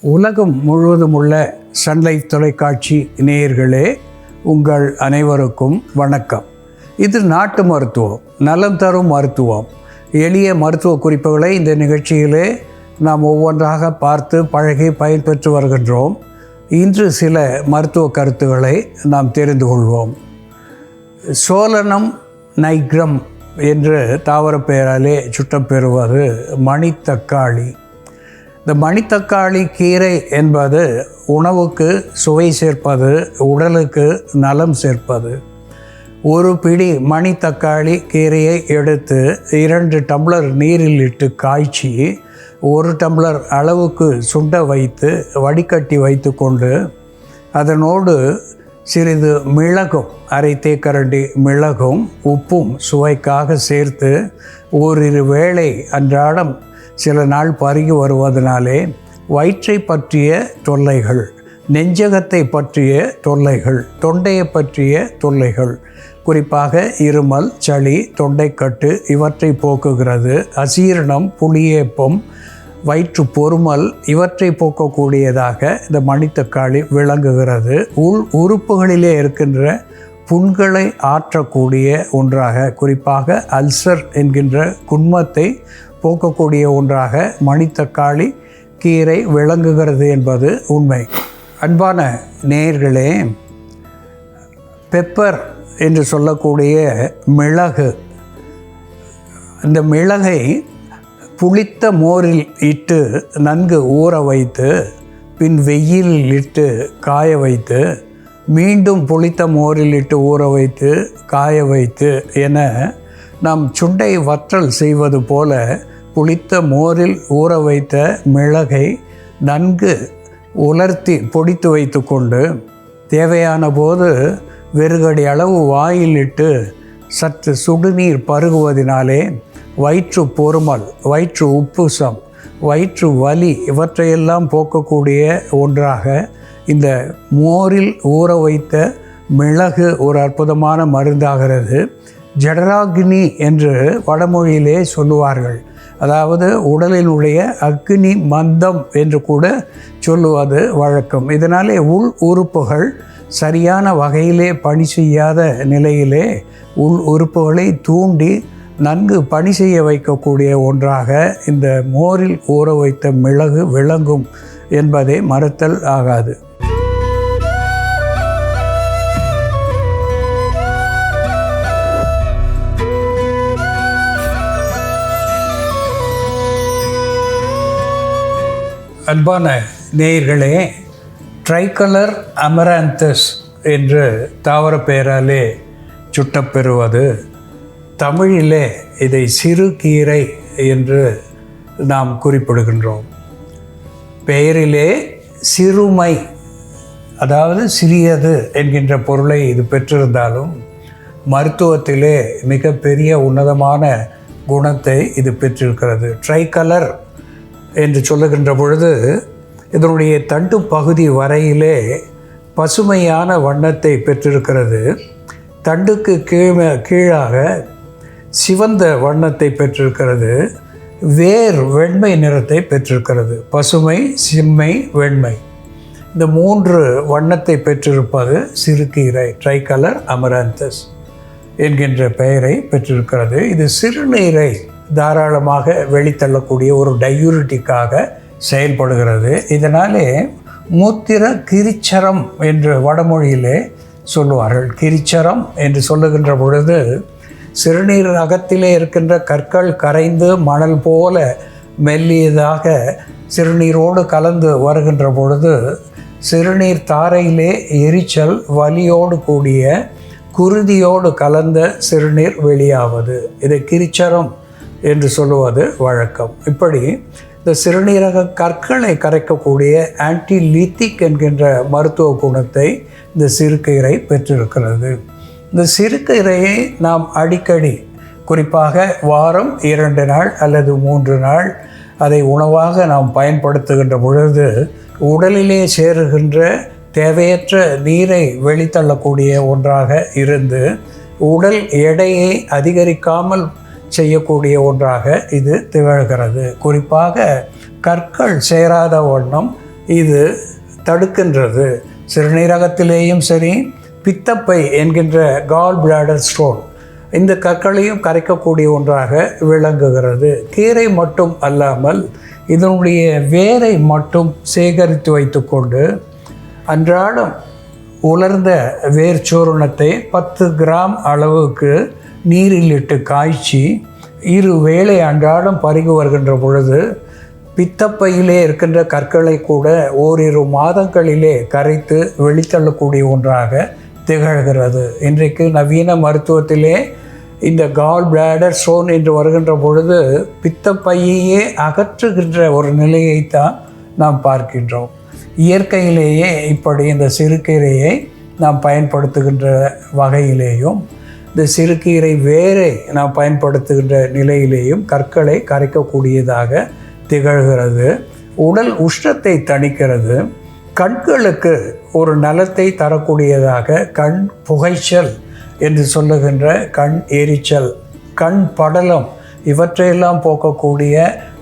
உலகம் முழுவதும் உள்ள சன்லைஃப் தொலைக்காட்சி நேயர்களே, உங்கள் அனைவருக்கும் வணக்கம். இது நாட்டு மருத்துவம், நலம் தரும் மருத்துவம். எளிய மருத்துவ குறிப்புகளை இந்த நிகழ்ச்சியிலே நாம் ஒவ்வொன்றாக பார்த்து பழகி பயன்பெற்று வருகின்றோம். இன்று சில மருத்துவ கருத்துக்களை நாம் தெரிந்து கொள்வோம். சோலனம் நைக்ரம் என்று தாவர பெயராலே சுட்டம் பெறுவது மணித்தக்காளி. இந்த மணித்தக்காளி கீரை என்பது உணவுக்கு சுவை சேர்ப்பது, உடலுக்கு நலம் சேர்ப்பது. ஒரு பிடி மணித்தக்காளி கீரையை எடுத்து 2 டம்ளர் நீரில் இட்டு காய்ச்சி 1 டம்ளர் அளவுக்கு சுண்ட வைத்து வடிகட்டி வைத்து கொண்டு அதனோடு சிறிது மிளகும், அரை தேக்கரண்டி மிளகும் உப்பும் சுவைக்காக சேர்த்து ஓரிரு வேளை அன்றாடம் சில நாள் பருகி வருவதனாலே வயிற்றை பற்றிய தொல்லைகள், நெஞ்சகத்தை பற்றிய தொல்லைகள், தொண்டையை பற்றிய தொல்லைகள், குறிப்பாக இருமல், சளி, தொண்டைக்கட்டு இவற்றை போக்குகிறது. அசீரணம், புளியேப்பம், வயிற்று பொறுமல் இவற்றை போக்கக்கூடியதாக இந்த மணித்தக்காளி விளங்குகிறது. உள் உறுப்புகளிலே இருக்கின்ற புண்களை ஆற்றக்கூடிய ஒன்றாக, குறிப்பாக அல்சர் என்கின்ற குன்மத்தை போக்கக்கூடிய ஒன்றாக மணித்தக்காளி கீரை விளங்குகிறது என்பது உண்மை. அன்பான நேயர்களே, பெப்பர் என்று சொல்லக்கூடிய மிளகு, இந்த மிளகை புளித்த மோரில் இட்டு நன்கு ஊற வைத்து பின் வெயிலில் இட்டு காய வைத்து மீண்டும் புளித்த மோரில் இட்டு ஊற வைத்து காய வைத்து என நாம் சுண்டை வற்றல் செய்வது போல புளித்த மோரில் ஊற வைத்த மிளகை நன்கு உலர்த்தி பொடித்து வைத்து கொண்டு தேவையான போது வெறுகடி அளவு வாயில் இட்டு சற்று சுடுநீர் பருகுவதினாலே வயிற்று பொறுமல், வயிற்று உப்புசம், வயிற்று வலி இவற்றையெல்லாம் போக்கக்கூடிய ஒன்றாக இந்த மோரில் ஊற வைத்த மிளகு ஒரு அற்புதமான மருந்தாகிறது. ஜடராக்னி என்று வடமொழியிலே சொல்லுவார்கள். அதாவது உடலினுடைய அக்னி மந்தம் என்று கூட சொல்லுவது வழக்கம். இதனாலே உள் உறுப்புகள் சரியான வகையிலே பணி செய்யாத நிலையிலே உள் உறுப்புகளை தூண்டி நன்கு பணி செய்ய வைக்கக்கூடிய ஒன்றாக இந்த மோரில் ஊற வைத்த மிளகு விளங்கும் என்பதை மறுத்தல் ஆகாது. அன்பான நேயர்களே, ட்ரைகலர் அமராந்தஸ் என்று தாவர பெயராலே சுட்டப்பெறுவது, தமிழிலே இதை சிறு கீரை என்று நாம் குறிப்பிடுகின்றோம். பெயரிலே சிறுமை, அதாவது சிறியது என்கின்ற பொருளை இது பெற்றிருந்தாலும் மருத்துவத்திலே மிகப்பெரிய உன்னதமான குணத்தை இது பெற்றிருக்கிறது. ட்ரைகலர் என்று சொல்லுகின்ற பொழுது இதனுடைய தண்டு பகுதி வரையிலே பசுமையான வண்ணத்தை பெற்றிருக்கிறது. தண்டுக்கு கீழாக சிவந்த வண்ணத்தை பெற்றிருக்கிறது. வேர் வெண்மை நிறத்தை பெற்றிருக்கிறது. பசுமை, சிம்மை, வெண்மை, இந்த 3 வண்ணத்தை பெற்றிருப்பது சிறுகீரை. ட்ரைகலர் அமராந்தஸ் என்கின்ற பெயரை பெற்றிருக்கிறது. இது சிறுநீரை தாராளமாக வெளித்தள்ளக்கூடிய ஒரு டையூரிட்டிக்காக செயல்படுகிறது. இதனாலே மூத்திர கிரிச்சரம் என்று வடமொழியிலே சொல்லுவார்கள். கிரிச்சரம் என்று சொல்லுகின்ற பொழுது சிறுநீர் அகத்திலே இருக்கின்ற கற்கள் கரைந்து மணல் போல மெல்லியதாக சிறுநீரோடு கலந்து வருகின்ற பொழுது சிறுநீர் தாரையிலே எரிச்சல், வலியோடு கூடிய குருதியோடு கலந்த சிறுநீர் வெளியாவது, இதை கிரிச்சரம் என்று சொல்லுவது வழக்கம். இப்படி இந்த சிறுநீரக கற்களை கரைக்கக்கூடிய ஆன்டிலித்திக் என்கின்ற மருத்துவ குணத்தை இந்த சிறுகீரை பெற்றிருக்கிறது. இந்த சிறுகீரையை நாம் அடிக்கடி, குறிப்பாக வாரம் 2 நாள் அல்லது 3 நாள் அதை உணவாக நாம் பயன்படுத்துகின்ற பொழுது உடலிலே சேருகின்ற தேவையற்ற நீரை வெளித்தள்ளக்கூடிய ஒன்றாக இருந்து உடல் எடையை அதிகரிக்காமல் செய்யக்கூடிய ஒன்றாக இது திகழ்கிறது. குறிப்பாக கற்கள் சேராத வண்ணம் இது தடுக்கின்றது. சிறுநீரகத்திலேயும் சரி, பித்தப்பை என்கின்ற கால் பிளாடர் ஸ்டோன், இந்த கற்களையும் கரைக்கக்கூடிய ஒன்றாக விளங்குகிறது. கீரை மட்டும் அல்லாமல் இதனுடைய வேரை மட்டும் சேகரித்து வைத்துக்கொண்டு அன்றாடம் உலர்ந்த வேர்ச்சூரணத்தை 10 கிராம் அளவுக்கு நீரில் இட்டு காய்ச்சி 2 வேளை அன்றாடம் பருகி வருகின்ற பொழுது பித்தப்பையிலே இருக்கின்ற கற்களை கூட ஓரிரு மாதங்களிலே கரைத்து வெளித்தள்ளக்கூடிய ஒன்றாக திகழ்கிறது. இன்றைக்கு நவீன மருத்துவத்திலே இந்த கால் பிளாடர் ஸ்டோன் என்று வருகின்ற பொழுது பித்தப்பையையே அகற்றுகின்ற ஒரு நிலையைத்தான் நாம் பார்க்கின்றோம். இயற்கையிலேயே இப்படி இந்த சிறுகீரையை நாம் பயன்படுத்துகின்ற வகையிலேயும் இந்த சிறுகீரை வேரை நாம் பயன்படுத்துகின்ற நிலையிலேயும் கற்களை கரைக்கக்கூடியதாக திகழ்கிறது. உடல் உஷ்ணத்தை தணிக்கிறது. கண்களுக்கு ஒரு நலத்தை தரக்கூடியதாக கண் புகைச்சல் என்று சொல்லுகின்ற கண் எரிச்சல், கண் படலம் இவற்றையெல்லாம் போக்கக்கூடிய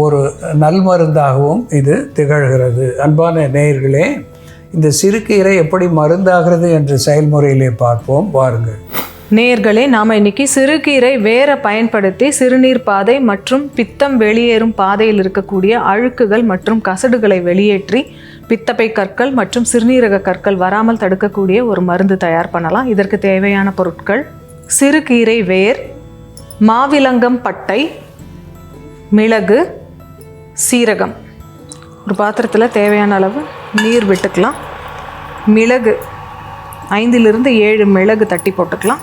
ஒரு நல்மருந்தாகவும் இது திகழ்கிறது. அன்பான நேயர்களே, இந்த சிறுகீரை எப்படி மருந்தாகிறது என்ற செயல்முறையிலே பார்ப்போம், வாருங்கள். நேயர்களே, நாம் இன்னைக்கு சிறுகீரை வேரை பயன்படுத்தி சிறுநீர் பாதை மற்றும் பித்தம் வெளியேறும் பாதையில் இருக்கக்கூடிய அழுக்குகள் மற்றும் கசடுகளை வெளியேற்றி பித்தப்பை கற்கள் மற்றும் சிறுநீரக கற்கள் வராமல் தடுக்கக்கூடிய ஒரு மருந்து தயார் பண்ணலாம். இதற்கு தேவையான பொருட்கள்: சிறுகீரை வேர், மாவிலங்கம் பட்டை, மிளகு, சீரகம். ஒரு பாத்திரத்தில் தேவையான அளவு நீர் விட்டுக்கலாம். மிளகு 5 to 7 மிளகு தட்டி போட்டுக்கலாம்.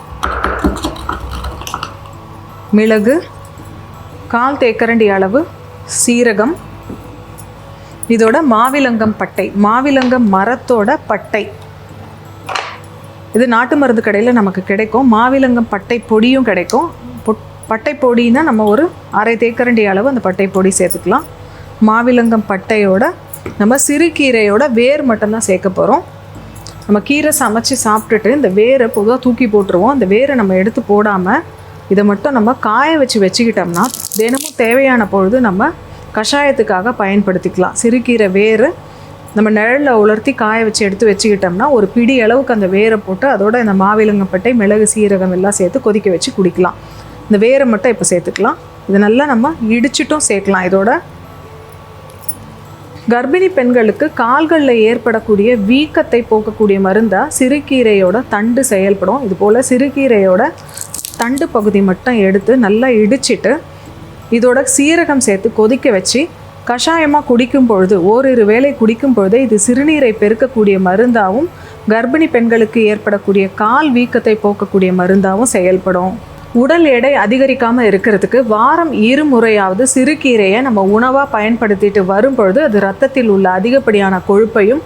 மிளகு, 1/4 தேக்கரண்டி அளவு சீரகம், இதோட மாவிலங்கம் பட்டை, மாவிலங்கம் மரத்தோட பட்டை. இது நாட்டு மருந்து கடையில் நமக்கு கிடைக்கும். மாவிலங்கம் பட்டை பொடியும் கிடைக்கும். பட்டை பொடினா நம்ம ஒரு 1/2 தேக்கரண்டி அளவு அந்த பட்டை பொடி சேர்த்துக்கலாம். மாவிலங்கம் பட்டையோட நம்ம சிறுகீரையோட வேர் மட்டும்தான் சேர்க்க போகிறோம். நம்ம கீரை சமைச்சு சாப்பிட்டுட்டு இந்த வேரை பொதுவாக தூக்கி போட்டுருவோம். அந்த வேரை நம்ம எடுத்து போடாமல் இதை மட்டும் நம்ம காய வச்சுக்கிட்டோம்னா தினமும் தேவையான பொழுது நம்ம கஷாயத்துக்காக பயன்படுத்திக்கலாம். சிறுகீரை வேறு நம்ம நிழலில் உலர்த்தி காய வச்சு எடுத்து வச்சுக்கிட்டோம்னா ஒரு பிடி அளவுக்கு அந்த வேரை போட்டு அதோட இந்த மாவிலங்கப்பட்டை, மிளகு, சீரகம் எல்லாம் சேர்த்து கொதிக்க வச்சு குடிக்கலாம். இந்த வேரை மட்டும் இப்போ சேர்த்துக்கலாம். இது நல்லா நம்ம இடிச்சிட்டும் சேர்க்கலாம். இதோட கர்ப்பிணி பெண்களுக்கு கால்களில் ஏற்படக்கூடிய வீக்கத்தை போக்கக்கூடிய மருந்தாக சிறுகீரையோட தண்டு செயல்படும். இது போல் சிறுகீரையோட தண்டு பகுதி மட்டும் எடுத்து நல்லா இடிச்சிட்டு இதோட சீரகம் சேர்த்து கொதிக்க வச்சு கஷாயமாக குடிக்கும் பொழுது, ஓரிரு வேளை குடிக்கும் பொழுது இது சிறுநீரை பெருக்கக்கூடிய மருந்தாகவும் கர்ப்பிணி பெண்களுக்கு ஏற்படக்கூடிய கால் வீக்கத்தை போக்கக்கூடிய மருந்தாகவும் செயல்படும். உடல் எடை அதிகரிக்காமல் இருக்கிறதுக்கு வாரம் 2 முறையாவது சிறுகீரையை நம்ம உணவாக பயன்படுத்திட்டு வரும்பொழுது அது இரத்தத்தில் உள்ள அதிகப்படியான கொழுப்பையும்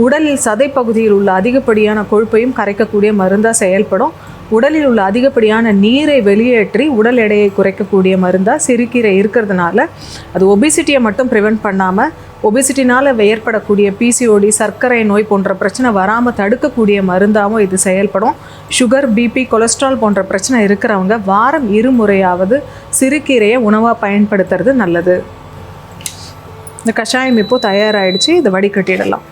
உடலில் சதை பகுதியில் உள்ள அதிகப்படியான கொழுப்பையும் கரைக்கக்கூடிய மருந்தாக செயல்படும். உடலில் உள்ள அதிகப்படியான நீரை வெளியேற்றி உடல் எடையை குறைக்கக்கூடிய மருந்தாக சிறுகீரை இருக்கிறதுனால அது ஒபிசிட்டியை மட்டும் ப்ரிவெண்ட் பண்ணாமல் ஒபிசிட்டினால் ஏற்படக்கூடிய பிசிஓடி, சர்க்கரை நோய் போன்ற பிரச்சனை வராமல் தடுக்கக்கூடிய மருந்தாகவும் இது செயல்படும். சுகர், பிபி, கொலஸ்ட்ரால் போன்ற பிரச்சனை இருக்கிறவங்க வாரம் 2 முறையாவது சிறுகீரையை உணவாக பயன்படுத்துறது நல்லது. இந்த கஷாயம் இப்போது தயாராகிடுச்சு. இதை வடிகட்டிடலாம்.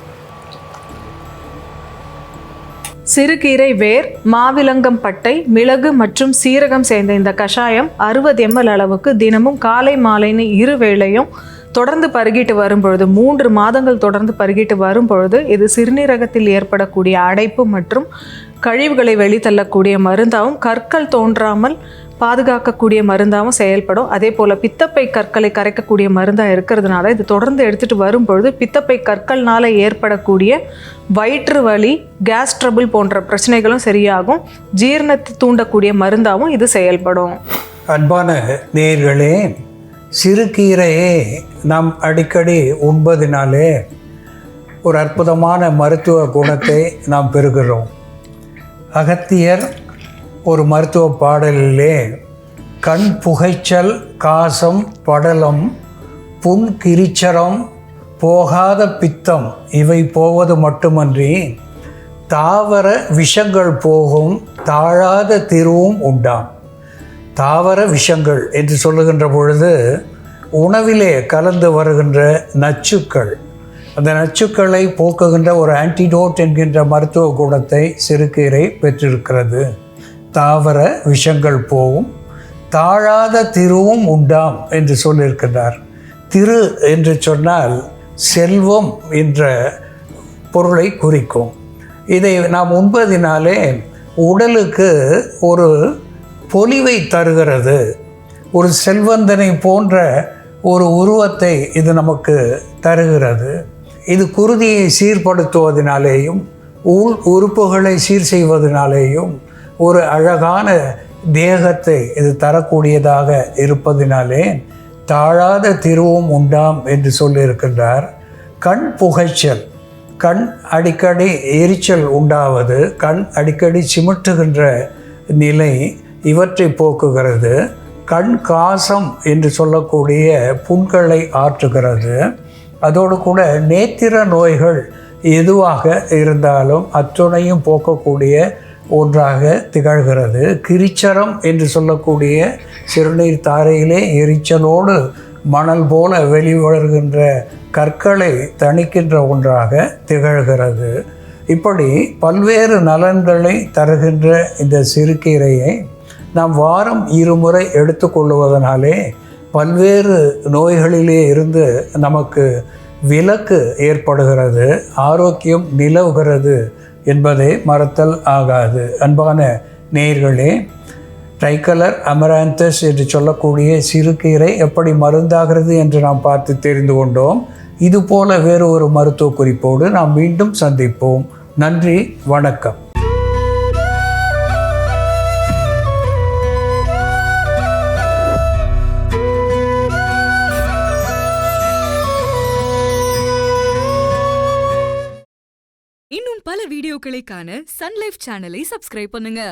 சிறுகீரை வேர், மாவிலங்கம் பட்டை, மிளகு மற்றும் சீரகம் சேர்ந்த இந்த கஷாயம் 60 ml அளவுக்கு தினமும் காலை மாலைன்னு 2 வேளையும் தொடர்ந்து பருகிட்டு வரும்பொழுது 3 மாதங்கள் தொடர்ந்து பருகிட்டு வரும்பொழுது இது சிறுநீரகத்தில் ஏற்படக்கூடிய அடைப்பு மற்றும் கழிவுகளை வெளித்தள்ளக்கூடிய மருந்தாகவும் கற்கள் தோன்றாமல் பாதுகாக்கக்கூடிய மருந்தாகவும் செயல்படும். அதே போல் பித்தப்பை கற்களை கரைக்கக்கூடிய மருந்தாக இருக்கிறதுனால இது தொடர்ந்து எடுத்துகிட்டு வரும்பொழுது பித்தப்பை கற்கள்னால் ஏற்படக்கூடிய வயிற்று வலி, கேஸ் ட்ரபிள் போன்ற பிரச்சனைகளும் சரியாகும். ஜீரணத்தை தூண்டக்கூடிய மருந்தாகவும் இது செயல்படும். அன்பான நேயர்களே, சிறுகீரையை நாம் அடிக்கடி உண்பதினாலே ஒரு அற்புதமான மருத்துவ குணத்தை நாம் பெறுகிறோம். அகத்தியர் ஒரு மருத்துவ பாடலிலே கண் புகைச்சல், காசம், படலம், புண் கிரிச்சரம், போகாத பித்தம் இவை போவது மட்டுமன்றி தாவர விஷங்கள் போகும், தாழாத திருவும் உண்டாம். தாவர விஷங்கள் என்று சொல்லுகின்ற பொழுது உணவிலே கலந்து வருகின்ற நச்சுக்கள், அந்த நச்சுக்களை போக்குகின்ற ஒரு ஆன்டிடோட் என்கின்ற மருத்துவ குணத்தை சிறுகீரை பெற்றிருக்கிறது. தாவர விஷங்கள் போகும், தாழாத திருவும் உண்டாம் என்று சொல்லியிருக்கிறார். திரு என்று சொன்னால் செல்வம் என்ற பொருளை குறிக்கும். இதை நாம் உண்பதினாலே உடலுக்கு ஒரு பொலிவை தருகிறது. ஒரு செல்வந்தனை போன்ற ஒரு உருவத்தை இது நமக்கு தருகிறது. இது குருதியை சீர்படுத்துவதனாலேயும் உள் உறுப்புகளை சீர் செய்வதனாலேயும் ஒரு அழகான தேகத்தை இது தரக்கூடியதாக இருப்பதினாலே தாழாத திருவும் உண்டாம் என்று சொல்லியிருக்கின்றார். கண் புகைச்சல், கண் அடிக்கடி எரிச்சல் உண்டாவது, கண் அடிக்கடி சிமிட்டுகின்ற நிலை, இவற்றை போக்குகிறது. கண் காசம் என்று சொல்லக்கூடிய புண்களை ஆற்றுகிறது. அதோடு கூட நேத்திர நோய்கள் எதுவாக இருந்தாலும் அத்துணையும் போக்கக்கூடிய ஒன்றாக திகழ்கிறது. கிரிச்சரம் என்று சொல்லக்கூடிய சிறுநீர் தாரையிலே எரிச்சலோடு மணல் போல வெளிவருகின்ற கற்களை தணிக்கின்ற ஒன்றாக திகழ்கிறது. இப்படி பல்வேறு நலன்களை தருகின்ற இந்த சிறுகீரையை நாம் வாரம் 2 முறை எடுத்துக்கொள்வதனாலே பல்வேறு நோய்களிலே இருந்து நமக்கு விலக்கு ஏற்படுகிறது, ஆரோக்கியம் நிலவுகிறது என்பதை மறத்தல் ஆகாது. அன்பான நேயர்களே, ட்ரைகலர் அமராந்தஸ் என்று சொல்லக்கூடிய சிறுகீரை எப்படி மருந்தாகிறது என்று நாம் பார்த்து தெரிந்து கொண்டோம். இதுபோல வேறு ஒரு மருத்துவ குறிப்போடு நாம் மீண்டும் சந்திப்போம். நன்றி, வணக்கம். இன்னும் பல வீடியோக்களை காண சன்லைஃப் சேனலை சப்ஸ்கிரைப் பண்ணுங்க.